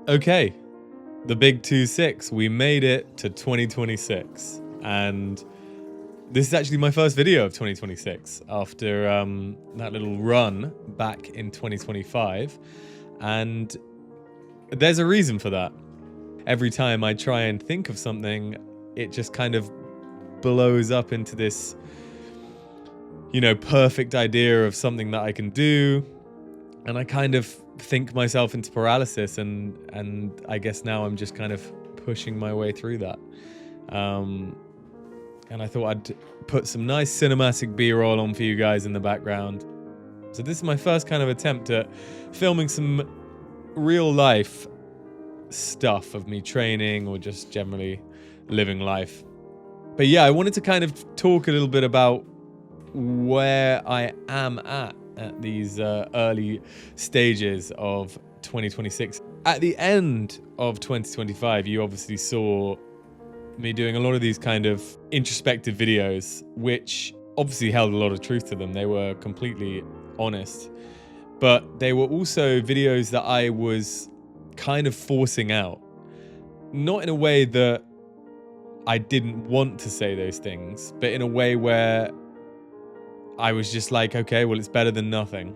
Okay, the big 2-6. We made it to 2026. And this is actually my first video of 2026 after that little run back in 2025. And there's a reason for that. Every time I try and think of something, it just kind of blows up into this, perfect idea of something that I can do. And I kind of think myself into paralysis, and I guess now I'm just kind of pushing my way through that. And I thought I'd put some nice cinematic B-roll on for you guys in the background. So this is my first kind of attempt at filming some real life stuff of me training or just generally living life. But yeah, I wanted to kind of talk a little bit about where I am at these early stages of 2026. At the end of 2025, you obviously saw me doing a lot of these kind of introspective videos, which obviously held a lot of truth to them. They were completely honest, but they were also videos that I was kind of forcing out. Not in a way that I didn't want to say those things, but in a way where I was just like, okay, well, it's better than nothing.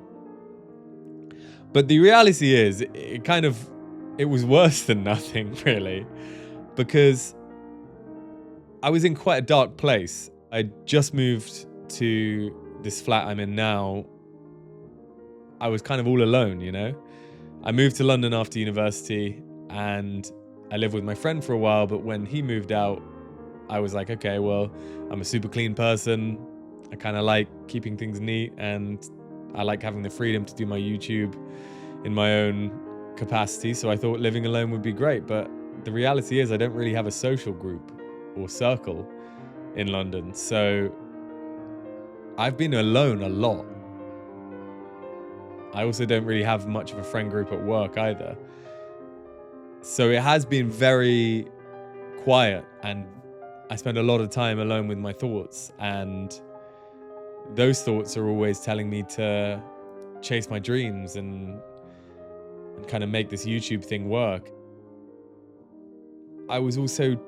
But the reality is, it was worse than nothing, really, because I was in quite a dark place. I just moved to this flat I'm in now. I was kind of all alone, I moved to London after university and I lived with my friend for a while, but when he moved out, I was like, okay, well, I'm a super clean person. I kind of like keeping things neat, and I like having the freedom to do my YouTube in my own capacity. So I thought living alone would be great. But the reality is I don't really have a social group or circle in London. So I've been alone a lot. I also don't really have much of a friend group at work either. So it has been very quiet, and I spend a lot of time alone with my thoughts, and those thoughts are always telling me to chase my dreams and kind of make this YouTube thing work. I was also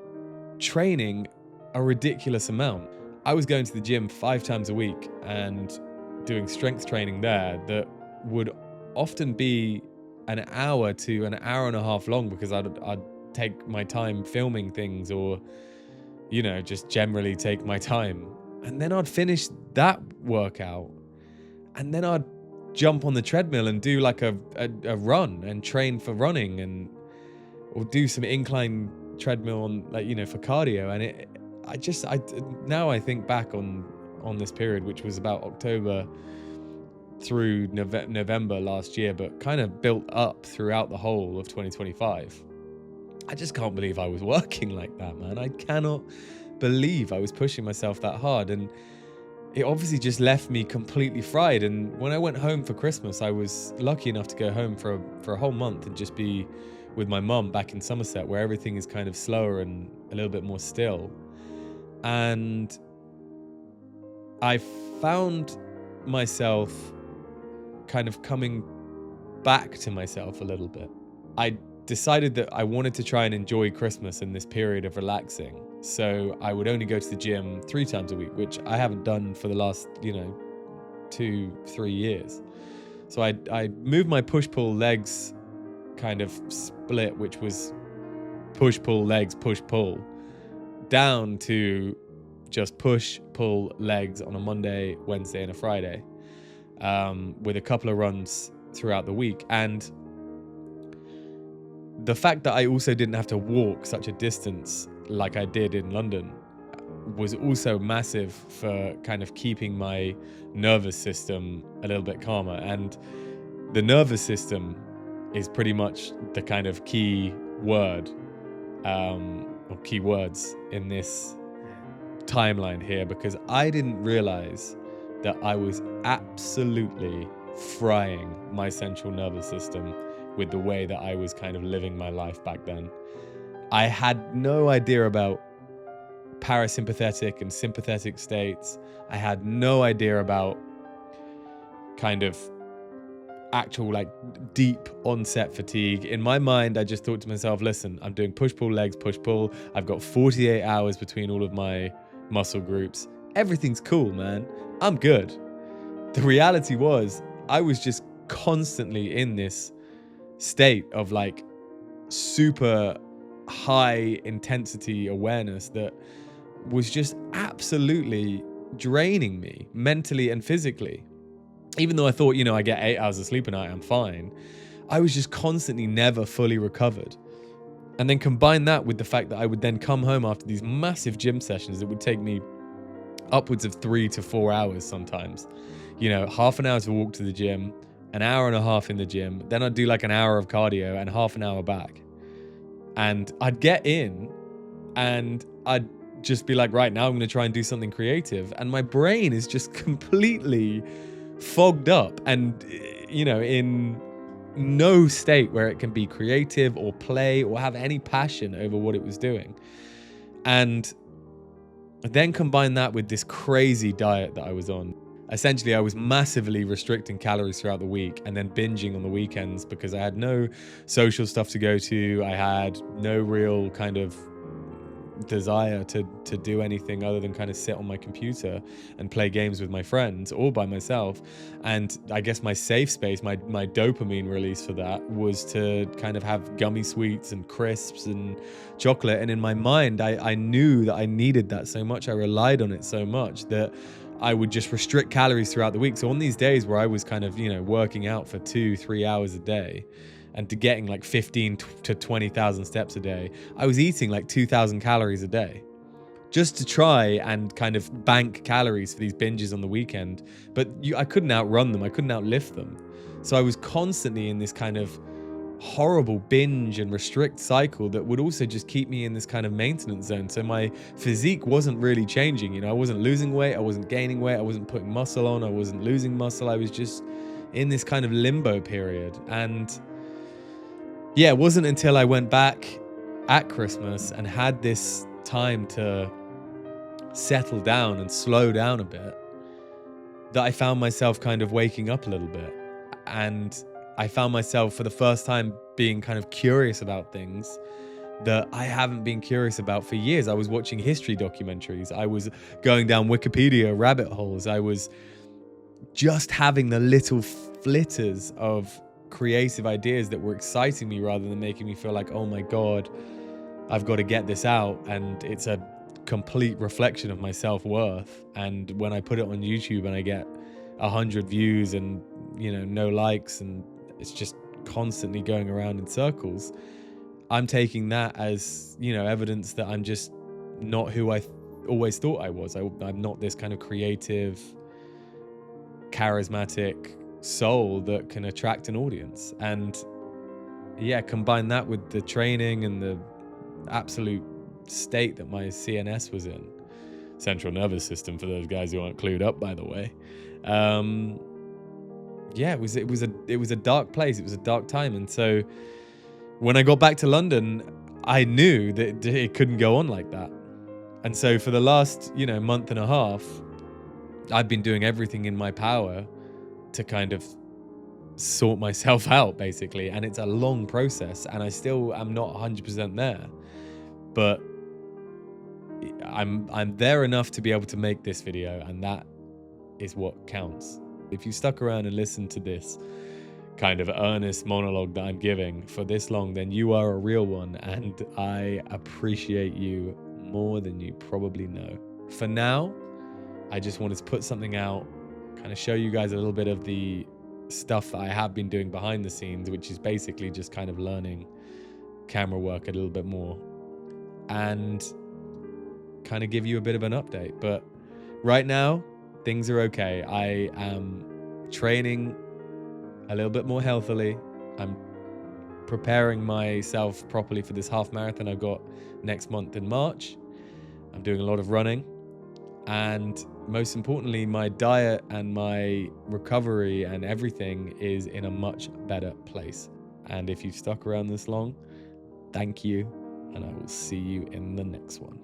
training a ridiculous amount. I was going to the gym 5 times a week and doing strength training there that would often be an hour to an hour and a half long, because I'd take my time filming things or, just generally take my time. And then I'd finish that workout, and then I'd jump on the treadmill and do like a run and train for running, or do some incline treadmill on for cardio. And now I think back on this period, which was about October through November last year, but kind of built up throughout the whole of 2025. I just can't believe I was working like that, man. I cannot believe I was pushing myself that hard, and it obviously just left me completely fried. And when I went home for Christmas, I was lucky enough to go home for a whole month and just be with my mum back in Somerset, where everything is kind of slower and a little bit more still. And I found myself kind of coming back to myself a little bit. I decided that I wanted to try and enjoy Christmas in this period of relaxing. So I would only go to the gym 3 times a week, which I haven't done for the last, 2-3 years. So I moved my push-pull legs kind of split, which was push-pull legs, push-pull, down to just push-pull legs on a Monday, Wednesday, and a Friday, with a couple of runs throughout the week. And the fact that I also didn't have to walk such a distance like I did in London was also massive for kind of keeping my nervous system a little bit calmer. And the nervous system is pretty much the kind of key word, or key words in this timeline here, because I didn't realize that I was absolutely frying my central nervous system with the way that I was kind of living my life back then. I had no idea about parasympathetic and sympathetic states. I had no idea about kind of actual like deep onset fatigue. In my mind, I just thought to myself, listen, I'm doing push-pull legs, push-pull. I've got 48 hours between all of my muscle groups. Everything's cool, man. I'm good. The reality was I was just constantly in this state of like super high intensity awareness that was just absolutely draining me mentally and physically. Even though I thought, I get 8 hours of sleep a night, I'm fine. I was just constantly never fully recovered. And then combine that with the fact that I would then come home after these massive gym sessions that would take me upwards of 3 to 4 hours sometimes. Half an hour to walk to the gym, an hour and a half in the gym. Then I'd do like an hour of cardio and half an hour back. And I'd get in and I'd just be like, right, now I'm going to try and do something creative. And my brain is just completely fogged up and, in no state where it can be creative or play or have any passion over what it was doing. And then combine that with this crazy diet that I was on. Essentially, I was massively restricting calories throughout the week and then binging on the weekends because I had no social stuff to go to. I had no real kind of desire to do anything other than kind of sit on my computer and play games with my friends or by myself. And I guess my safe space, my dopamine release for that was to kind of have gummy sweets and crisps and chocolate. And in my mind, I knew that I needed that so much. I relied on it so much that I would just restrict calories throughout the week. So on these days where I was kind of, working out for 2-3 hours a day and to getting like 15 to 20,000 steps a day, I was eating like 2,000 calories a day just to try and kind of bank calories for these binges on the weekend. But I couldn't outrun them. I couldn't outlift them. So I was constantly in this kind of horrible binge and restrict cycle that would also just keep me in this kind of maintenance zone. So my physique wasn't really changing. I wasn't losing weight. I wasn't gaining weight. I wasn't putting muscle on. I wasn't losing muscle. I was just in this kind of limbo period. And yeah, it wasn't until I went back at Christmas and had this time to settle down and slow down a bit that I found myself kind of waking up a little bit. And I found myself for the first time being kind of curious about things that I haven't been curious about for years. I was watching history documentaries. I was going down Wikipedia rabbit holes. I was just having the little flitters of creative ideas that were exciting me rather than making me feel like, oh my God, I've got to get this out. And it's a complete reflection of my self-worth. And when I put it on YouTube and I get 100 views and, no likes, and it's just constantly going around in circles, I'm taking that as, evidence that I'm just not who I always thought I was. I'm not this kind of creative, charismatic soul that can attract an audience. And yeah, combine that with the training and the absolute state that my CNS was in, central nervous system, for those guys who aren't clued up, by the way. Yeah, it was a dark place. It was a dark time. And so when I got back to London, I knew that it couldn't go on like that. And so for the last, month and a half, I've been doing everything in my power to kind of sort myself out, basically. And it's a long process, and I still am not 100% there. But I'm there enough to be able to make this video, and that is what counts. If you stuck around and listened to this kind of earnest monologue that I'm giving for this long, then you are a real one, and I appreciate you more than you probably know. For now, I just wanted to put something out, kind of show you guys a little bit of the stuff that I have been doing behind the scenes, which is basically just kind of learning camera work a little bit more, and kind of give you a bit of an update. But right now, things are okay. I am training a little bit more healthily. I'm preparing myself properly for this half marathon I've got next month in March. I'm doing a lot of running. And most importantly, my diet and my recovery and everything is in a much better place. And if you've stuck around this long, thank you. And I will see you in the next one.